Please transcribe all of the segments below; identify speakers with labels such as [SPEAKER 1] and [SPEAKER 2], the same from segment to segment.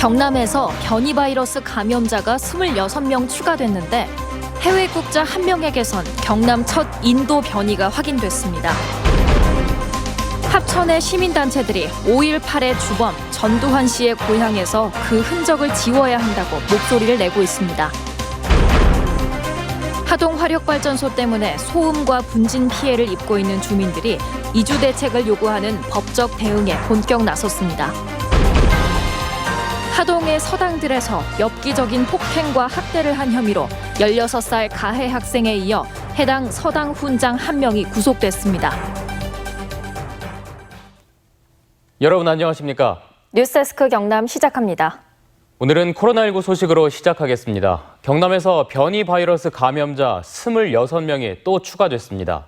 [SPEAKER 1] 경남에서 변이 바이러스 감염자가 26명 추가됐는데 해외 입국자 1명에게선 경남 첫 인도 변이가 확인됐습니다. 합천의 시민단체들이 5.18의 주범 전두환 씨의 고향에서 그 흔적을 지워야 한다고 목소리를 내고 있습니다. 하동 화력발전소 때문에 소음과 분진 피해를 입고 있는 주민들이 이주 대책을 요구하는 법적 대응에 본격 나섰습니다. 하동의 서당들에서 엽기적인 폭행과 학대를 한 혐의로 16살 가해 학생에 이어 해당 서당 훈장 1명이 구속됐습니다.
[SPEAKER 2] 여러분 안녕하십니까?
[SPEAKER 1] 뉴스데스크 경남 시작합니다.
[SPEAKER 2] 오늘은 코로나19 소식으로 시작하겠습니다. 경남에서 변이 바이러스 감염자 26명이 또 추가됐습니다.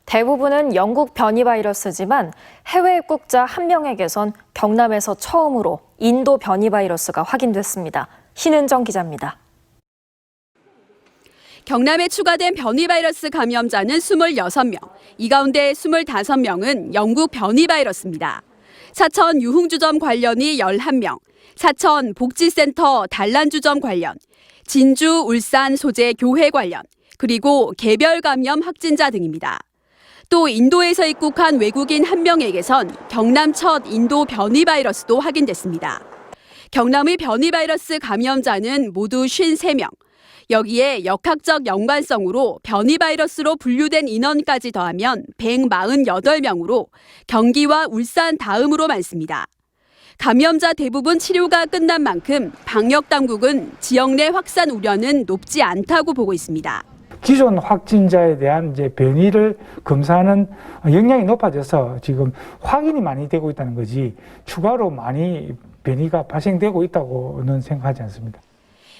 [SPEAKER 1] 대부분은 영국 변이 바이러스지만 해외 입국자 1명에게선 경남에서 처음으로 인도 변이 바이러스가 확인됐습니다. 신은정 기자입니다.
[SPEAKER 3] 경남에 추가된 변이 바이러스 감염자는 26명. 이 가운데 25명은 영국 변이 바이러스입니다. 사천 유흥주점 관련이 11명, 사천 복지센터 단란주점 관련, 진주 울산 소재 교회 관련, 그리고 개별 감염 확진자 등입니다. 또 인도에서 입국한 외국인 1명에게선 경남 첫 인도 변이 바이러스도 확인됐습니다. 경남의 변이 바이러스 감염자는 모두 53명. 여기에 역학적 연관성으로 변이 바이러스로 분류된 인원까지 더하면 148명으로 경기와 울산 다음으로 많습니다. 감염자 대부분 치료가 끝난 만큼 방역 당국은 지역 내 확산 우려는 높지 않다고 보고 있습니다.
[SPEAKER 4] 기존 확진자에 대한 변이를 검사하는 역량이 높아져서 지금 확인이 많이 되고 있다는 거지 추가로 많이 변이가 발생되고 있다고는 생각하지 않습니다.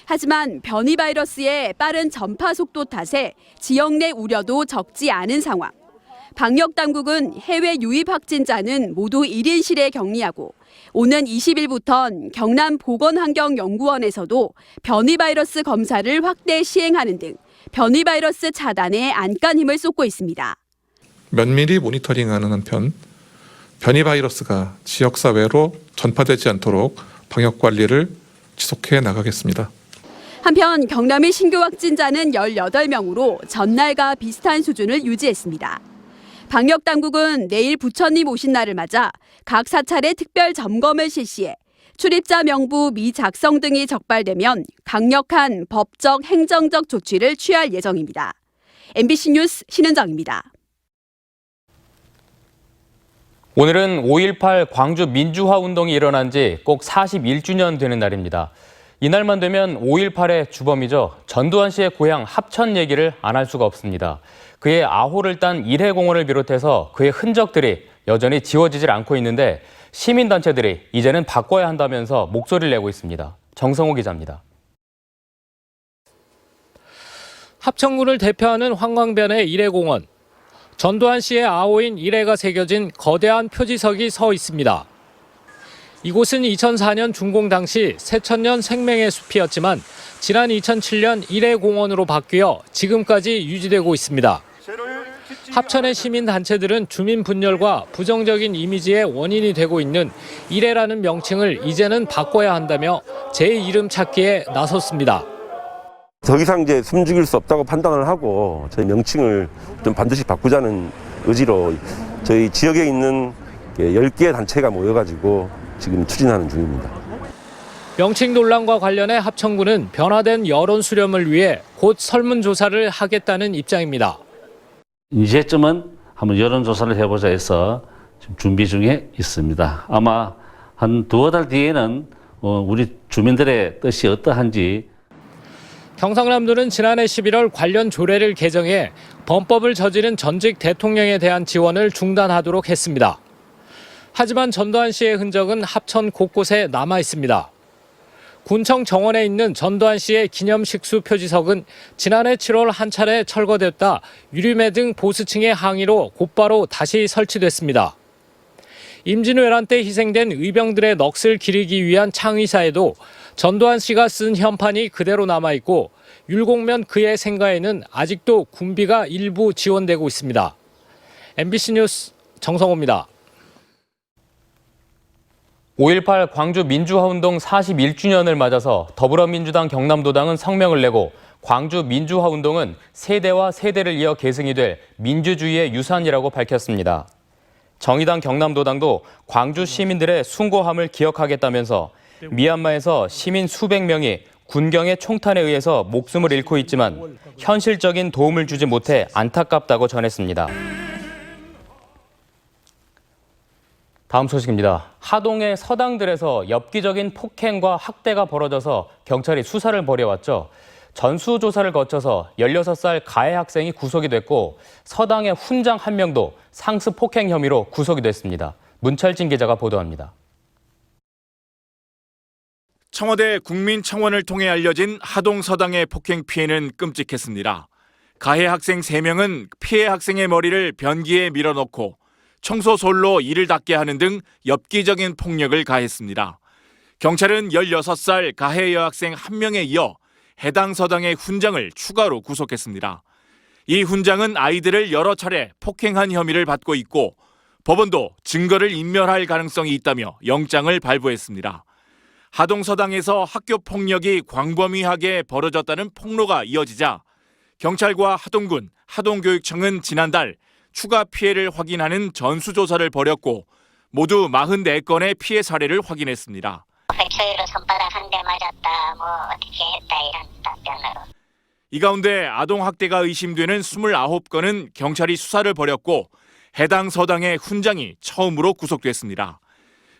[SPEAKER 3] 하지만 변이 바이러스의 빠른 전파 속도 탓에 지역 내 우려도 적지 않은 상황. 방역 당국은 해외 유입 확진자는 모두 1인실에 격리하고 오는 20일부턴 경남 보건환경연구원에서도 변이 바이러스 검사를 확대 시행하는 등 변이 바이러스 차단에 안간 힘을 쏟고 있습니다.
[SPEAKER 5] 면밀히 모니터링하는 한편 변이 바이러스가 지역사회로 전파되지 않도록 방역 관리를 지속해 나가겠습니다.
[SPEAKER 3] 한편 경남의 신규 확진자는 18명으로 전날과 비슷한 수준을 유지했습니다. 방역 당국은 내일 부처님 오신 날을 맞아 각 사찰에 특별 점검을 실시해 출입자 명부 미작성 등이 적발되면 강력한 법적, 행정적 조치를 취할 예정입니다. MBC 뉴스 신은정입니다.
[SPEAKER 2] 오늘은 5.18 광주 민주화 운동이 일어난 지 꼭 41주년 되는 날입니다. 이날만 되면 5.18의 주범이죠. 전두환 씨의 고향 합천 얘기를 안 할 수가 없습니다. 그의 아호를 딴 일해공원을 비롯해서 그의 흔적들이 여전히 지워지질 않고 있는데 시민단체들이 이제는 바꿔야 한다면서 목소리를 내고 있습니다. 정성호 기자입니다.
[SPEAKER 6] 합천군을 대표하는 황광변의 일해공원. 전두환 씨의 아호인 일해가 새겨진 거대한 표지석이 서 있습니다. 이곳은 2004년 준공 당시 새천년 생명의 숲이었지만 지난 2007년 일해공원으로 바뀌어 지금까지 유지되고 있습니다. 합천의 시민단체들은 주민 분열과 부정적인 이미지의 원인이 되고 있는 일해라는 명칭을 이제는 바꿔야 한다며 제2름 찾기에 나섰습니다.
[SPEAKER 7] 더 이상 숨죽일 수 없다고 판단을 하고 저희 명칭을 좀 반드시 바꾸자는 의지로 저희 지역에 있는 10개 단체가 모여가지고 지금 추진하는 중입니다.
[SPEAKER 6] 명칭 논란과 관련해 합천군은 변화된 여론 수렴을 위해 곧 설문조사를 하겠다는 입장입니다.
[SPEAKER 8] 이제쯤은 한번 여론조사를 해보자 해서 지금 준비 중에 있습니다. 아마 한 두어 달 뒤에는 우리 주민들의 뜻이 어떠한지.
[SPEAKER 6] 경상남도는 지난해 11월 관련 조례를 개정해 범법을 저지른 전직 대통령에 대한 지원을 중단하도록 했습니다. 하지만 전두환 씨의 흔적은 합천 곳곳에 남아 있습니다. 군청 정원에 있는 전두환 씨의 기념식수 표지석은 지난해 7월 한 차례 철거됐다 유림해 등 보수층의 항의로 곧바로 다시 설치됐습니다. 임진왜란 때 희생된 의병들의 넋을 기리기 위한 창의사에도 전두환 씨가 쓴 현판이 그대로 남아있고 율곡면 그의 생가에는 아직도 군비가 일부 지원되고 있습니다. MBC 뉴스 정성호입니다.
[SPEAKER 2] 5.18 광주 민주화운동 41주년을 맞아서 더불어민주당 경남도당은 성명을 내고 광주 민주화운동은 세대와 세대를 이어 계승이 될 민주주의의 유산이라고 밝혔습니다. 정의당 경남도당도 광주 시민들의 숭고함을 기억하겠다면서 미얀마에서 시민 수백 명이 군경의 총탄에 의해서 목숨을 잃고 있지만 현실적인 도움을 주지 못해 안타깝다고 전했습니다. 다음 소식입니다. 하동의 서당들에서 엽기적인 폭행과 학대가 벌어져서 경찰이 수사를 벌여왔죠. 전수조사를 거쳐서 16살 가해 학생이 구속이 됐고 서당의 훈장 1명도 상습 폭행 혐의로 구속이 됐습니다. 문철진 기자가 보도합니다.
[SPEAKER 9] 청와대 국민청원을 통해 알려진 하동 서당의 폭행 피해는 끔찍했습니다. 가해 학생 3명은 피해 학생의 머리를 변기에 밀어넣고 청소솔로 이를 닦게 하는 등 엽기적인 폭력을 가했습니다. 경찰은 16살 가해 여학생 1명에 이어 해당 서당의 훈장을 추가로 구속했습니다. 이 훈장은 아이들을 여러 차례 폭행한 혐의를 받고 있고 법원도 증거를 인멸할 가능성이 있다며 영장을 발부했습니다. 하동 서당에서 학교 폭력이 광범위하게 벌어졌다는 폭로가 이어지자 경찰과 하동군, 하동교육청은 지난달 추가 피해를 확인하는 전수조사를 벌였고 모두 44건의 피해 사례를 확인했습니다.
[SPEAKER 10] 백서유로 손바닥 한 대 맞았다, 뭐 어떻게 했다 이런 답변으로.
[SPEAKER 9] 이 가운데 아동학대가 의심되는 29건은 경찰이 수사를 벌였고 해당 서당의 훈장이 처음으로 구속됐습니다.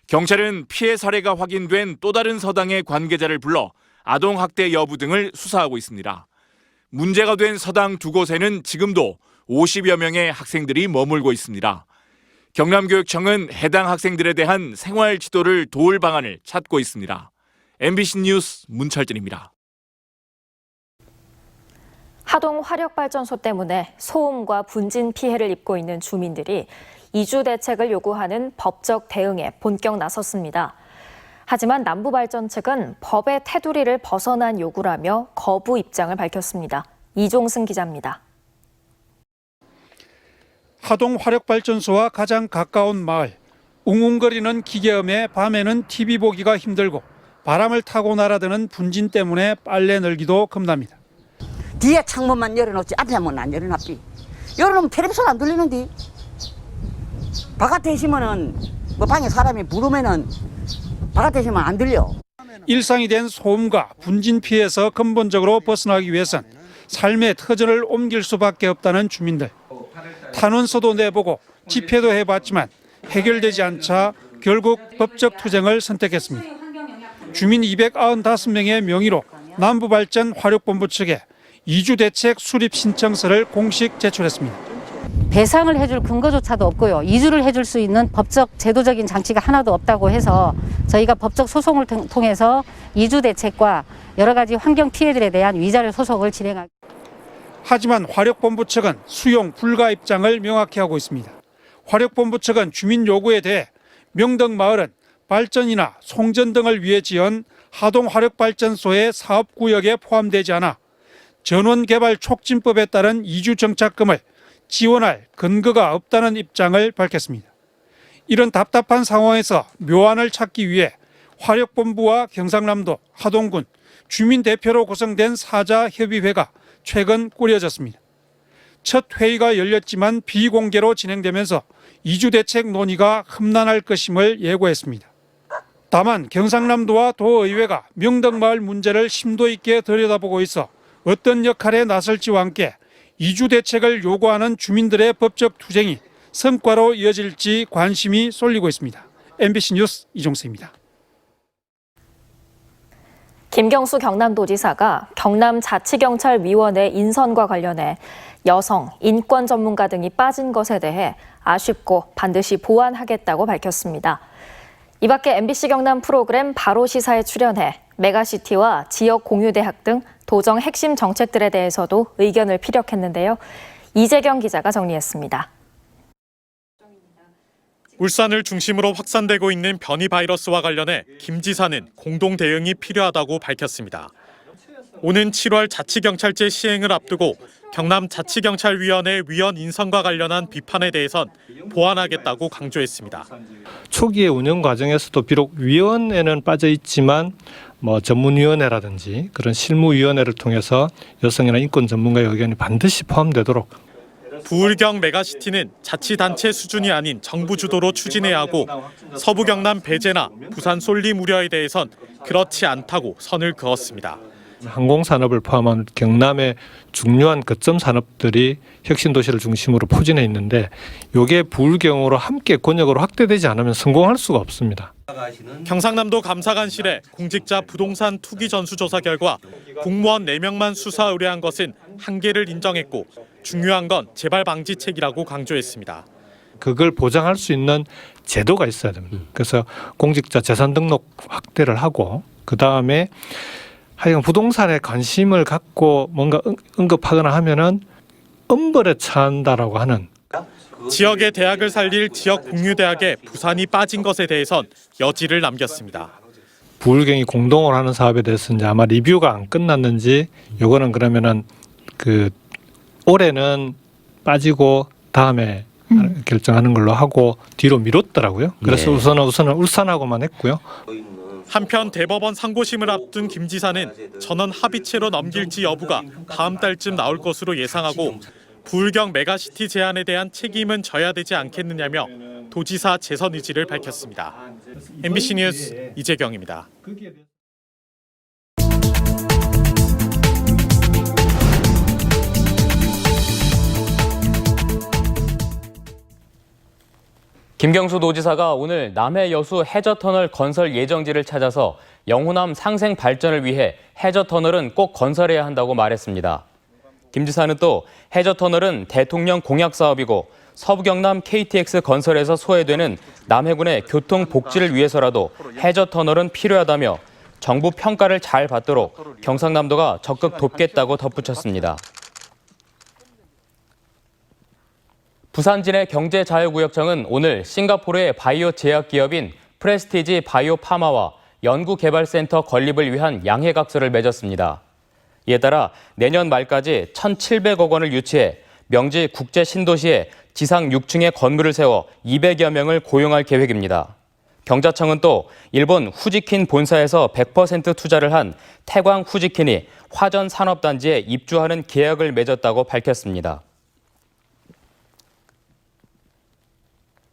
[SPEAKER 9] 경찰은 피해 사례가 확인된 또 다른 서당의 관계자를 불러 아동학대 여부 등을 수사하고 있습니다. 문제가 된 서당 2곳에는 지금도 50여 명의 학생들이 머물고 있습니다. 경남교육청은 해당 학생들에 대한 생활 지도를 도울 방안을 찾고 있습니다. MBC 뉴스 문철진입니다.
[SPEAKER 1] 하동 화력발전소 때문에 소음과 분진 피해를 입고 있는 주민들이 이주 대책을 요구하는 법적 대응에 본격 나섰습니다. 하지만 남부발전 측은 법의 테두리를 벗어난 요구라며 거부 입장을 밝혔습니다. 이종승 기자입니다.
[SPEAKER 11] 하동 화력발전소와 가장 가까운 마을, 웅웅거리는 기계음에 밤에는 TV 보기가 힘들고 바람을 타고 날아드는 분진 때문에 빨래 널기도 겁납니다.
[SPEAKER 12] 뒤에 창문만 열어놓지 앞에만 안 열어놨지. 열어놓으면 텔레비전 안 들리는데. 바깥에 있으면은 뭐 방에 사람이 부르면은 바깥에 있으면 안 들려.
[SPEAKER 11] 일상이 된 소음과 분진 피해에서 근본적으로 벗어나기 위해선 삶의 터전을 옮길 수밖에 없다는 주민들. 탄원서도 내보고 집회도 해봤지만 해결되지 않자 결국 법적 투쟁을 선택했습니다. 주민 295명의 명의로 남부발전 화력본부 측에 이주 대책 수립 신청서를 공식 제출했습니다.
[SPEAKER 13] 배상을 해줄 근거조차도 없고요. 이주를 해줄 수 있는 법적 제도적인 장치가 하나도 없다고 해서 저희가 법적 소송을 통해서 이주 대책과 여러 가지 환경 피해들에 대한 위자료 소송을 진행하겠습니다.
[SPEAKER 11] 하지만 화력본부 측은 수용 불가 입장을 명확히 하고 있습니다. 화력본부 측은 주민 요구에 대해 명덕마을은 발전이나 송전 등을 위해 지은 하동 화력발전소의 사업구역에 포함되지 않아 전원개발 촉진법에 따른 이주 정착금을 지원할 근거가 없다는 입장을 밝혔습니다. 이런 답답한 상황에서 묘안을 찾기 위해 화력본부와 경상남도, 하동군, 주민 대표로 구성된 사자협의회가 최근 꾸려졌습니다. 첫 회의가 열렸지만 비공개로 진행되면서 이주 대책 논의가 험난할 것임을 예고했습니다. 다만 경상남도와 도의회가 명덕마을 문제를 심도 있게 들여다보고 있어 어떤 역할에 나설지와 함께 이주 대책을 요구하는 주민들의 법적 투쟁이 성과로 이어질지 관심이 쏠리고 있습니다. MBC 뉴스 이종세입니다.
[SPEAKER 1] 김경수 경남도지사가 경남자치경찰위원회 인선과 관련해 여성, 인권 전문가 등이 빠진 것에 대해 아쉽고 반드시 보완하겠다고 밝혔습니다. 이 밖에 MBC 경남 프로그램 바로 시사에 출연해 메가시티와 지역 공유대학 등 도정 핵심 정책들에 대해서도 의견을 피력했는데요. 이재경 기자가 정리했습니다.
[SPEAKER 14] 울산을 중심으로 확산되고 있는 변이 바이러스와 관련해 김 지사는 공동 대응이 필요하다고 밝혔습니다. 오는 7월 자치경찰제 시행을 앞두고 경남자치경찰위원회 위원 인선과 관련한 비판에 대해선 보완하겠다고 강조했습니다.
[SPEAKER 15] 초기의 운영 과정에서도 비록 위원회는 빠져 있지만 전문위원회라든지 그런 실무위원회를 통해서 여성이나 인권 전문가의 의견이 반드시 포함되도록.
[SPEAKER 14] 부울경 메가시티는 자치단체 수준이 아닌 정부 주도로 추진해야 하고 서부 경남 배제나 부산 솔림 우려에 대해선 그렇지 않다고 선을 그었습니다.
[SPEAKER 15] 항공산업을 포함한 경남의 중요한 거점 산업들이 혁신도시를 중심으로 포진해 있는데 이게 부울경으로 함께 권역으로 확대되지 않으면 성공할 수가 없습니다.
[SPEAKER 14] 경상남도 감사관실의 공직자 부동산 투기 전수조사 결과 공무원 4명만 수사 의뢰한 것은 한계를 인정했고 중요한 건 재발 방지책이라고 강조했습니다.
[SPEAKER 15] 그걸 보장할 수 있는 제도가 있어야 됩니다. 그래서 공직자 재산 등록 확대를 하고 그다음에 하여간 부동산에 관심을 갖고 뭔가 언급하거나 하면은 엄벌에 처한다라고 하는.
[SPEAKER 14] 지역의 대학을 살릴 지역 공유대학에 부산이 빠진 것에 대해선 여지를 남겼습니다.
[SPEAKER 15] 부울경이 공동으로 하는 사업에 대해서 이제 아마 리뷰가 안 끝났는지 요거는 그러면은 올해는 빠지고 다음에 결정하는 걸로 하고 뒤로 미뤘더라고요. 그래서 우선은 울산하고만 했고요.
[SPEAKER 14] 한편 대법원 상고심을 앞둔 김 지사는 전원 합의체로 넘길지 여부가 다음 달쯤 나올 것으로 예상하고 부울경 메가시티 제안에 대한 책임은 져야 되지 않겠느냐며 도지사 재선 의지를 밝혔습니다. MBC 뉴스 이재경입니다.
[SPEAKER 2] 김경수 도지사가 오늘 남해 여수 해저터널 건설 예정지를 찾아서 영호남 상생 발전을 위해 해저터널은 꼭 건설해야 한다고 말했습니다. 김 지사는 또 해저터널은 대통령 공약 사업이고 서부경남 KTX 건설에서 소외되는 남해군의 교통 복지를 위해서라도 해저터널은 필요하다며 정부 평가를 잘 받도록 경상남도가 적극 돕겠다고 덧붙였습니다. 부산진해 경제자유구역청은 오늘 싱가포르의 바이오 제약 기업인 프레스티지 바이오파마와 연구개발센터 건립을 위한 양해각서를 맺었습니다. 이에 따라 내년 말까지 1,700억 원을 유치해 명지 국제 신도시에 지상 6층에 건물을 세워 200여 명을 고용할 계획입니다. 경자청은 또 일본 후지킨 본사에서 100% 투자를 한 태광 후지킨이 화전 산업단지에 입주하는 계약을 맺었다고 밝혔습니다.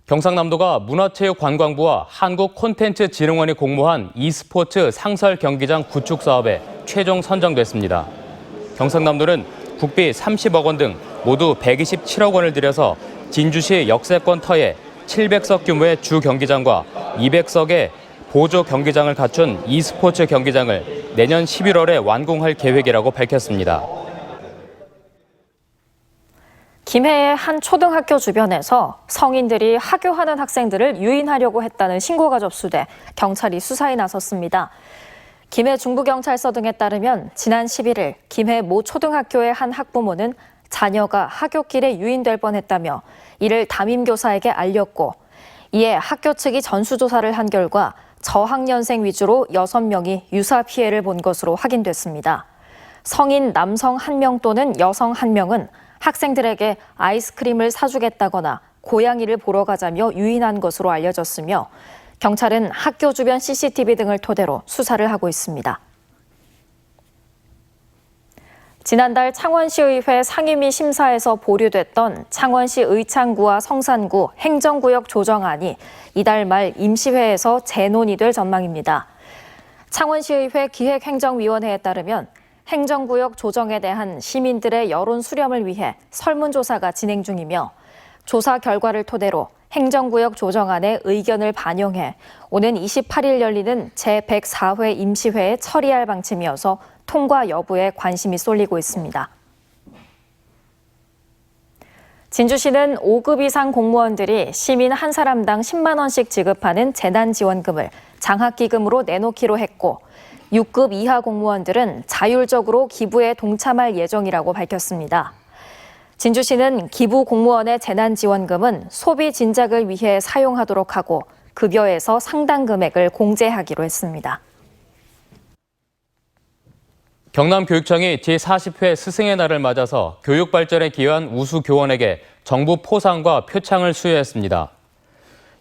[SPEAKER 2] 경상남도가 문화체육관광부와 한국콘텐츠진흥원이 공모한 e스포츠 상설 경기장 구축 사업에 최종 선정됐습니다. 경상남도는 국비 30억 원 등 모두 127억 원을 들여서 진주시 역세권 터에 700석 규모의 주 경기장과 200석의 보조 경기장을 갖춘 e스포츠 경기장을 내년 11월에 완공할 계획이라고 밝혔습니다.
[SPEAKER 1] 김해의 한 초등학교 주변에서 성인들이 하교하는 학생들을 유인하려고 했다는 신고가 접수돼 경찰이 수사에 나섰습니다. 김해 중부경찰서 등에 따르면 지난 11일 김해 모 초등학교의 한 학부모는 자녀가 하교길에 유인될 뻔했다며 이를 담임교사에게 알렸고 이에 학교 측이 전수조사를 한 결과 저학년생 위주로 6명이 유사 피해를 본 것으로 확인됐습니다. 성인 남성 1명 또는 여성 1명은 학생들에게 아이스크림을 사주겠다거나 고양이를 보러 가자며 유인한 것으로 알려졌으며 경찰은 학교 주변 CCTV 등을 토대로 수사를 하고 있습니다. 지난달 창원시의회 상임위 심사에서 보류됐던 창원시 의창구와 성산구 행정구역 조정안이 이달 말 임시회에서 재논의 될 전망입니다. 창원시의회 기획행정위원회에 따르면 행정구역 조정에 대한 시민들의 여론 수렴을 위해 설문조사가 진행 중이며 조사 결과를 토대로 행정구역 조정안의 의견을 반영해 오는 28일 열리는 제104회 임시회에 처리할 방침이어서 통과 여부에 관심이 쏠리고 있습니다. 진주시는 5급 이상 공무원들이 시민 한 사람당 10만 원씩 지급하는 재난지원금을 장학기금으로 내놓기로 했고 6급 이하 공무원들은 자율적으로 기부에 동참할 예정이라고 밝혔습니다. 진주시는 기부 공무원의 재난지원금은 소비 진작을 위해 사용하도록 하고 급여에서 상당 금액을 공제하기로 했습니다.
[SPEAKER 2] 경남교육청이 제40회 스승의 날을 맞아서 교육 발전에 기여한 우수 교원에게 정부 포상과 표창을 수여했습니다.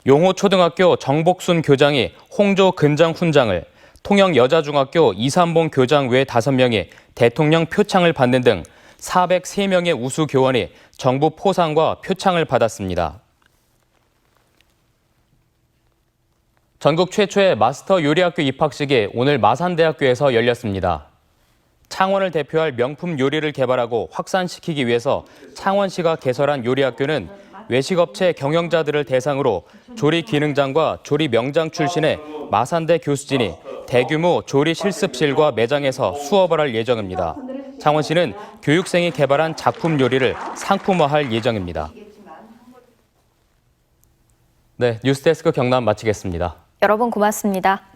[SPEAKER 2] 용호초등학교 정복순 교장이 홍조 근장 훈장을, 통영여자중학교 이삼봉 교장 외 5명이 대통령 표창을 받는 등 403명의 우수 교원이 정부 포상과 표창을 받았습니다. 전국 최초의 마스터 요리학교 입학식이 오늘 마산대학교에서 열렸습니다. 창원을 대표할 명품 요리를 개발하고 확산시키기 위해서 창원시가 개설한 요리학교는 외식업체 경영자들을 대상으로 조리 기능장과 조리 명장 출신의 마산대 교수진이 대규모 조리 실습실과 매장에서 수업을 할 예정입니다. 창원시는 교육생이 개발한 작품 요리를 상품화할 예정입니다. 네, 뉴스데스크 경남 마치겠습니다.
[SPEAKER 1] 여러분 고맙습니다.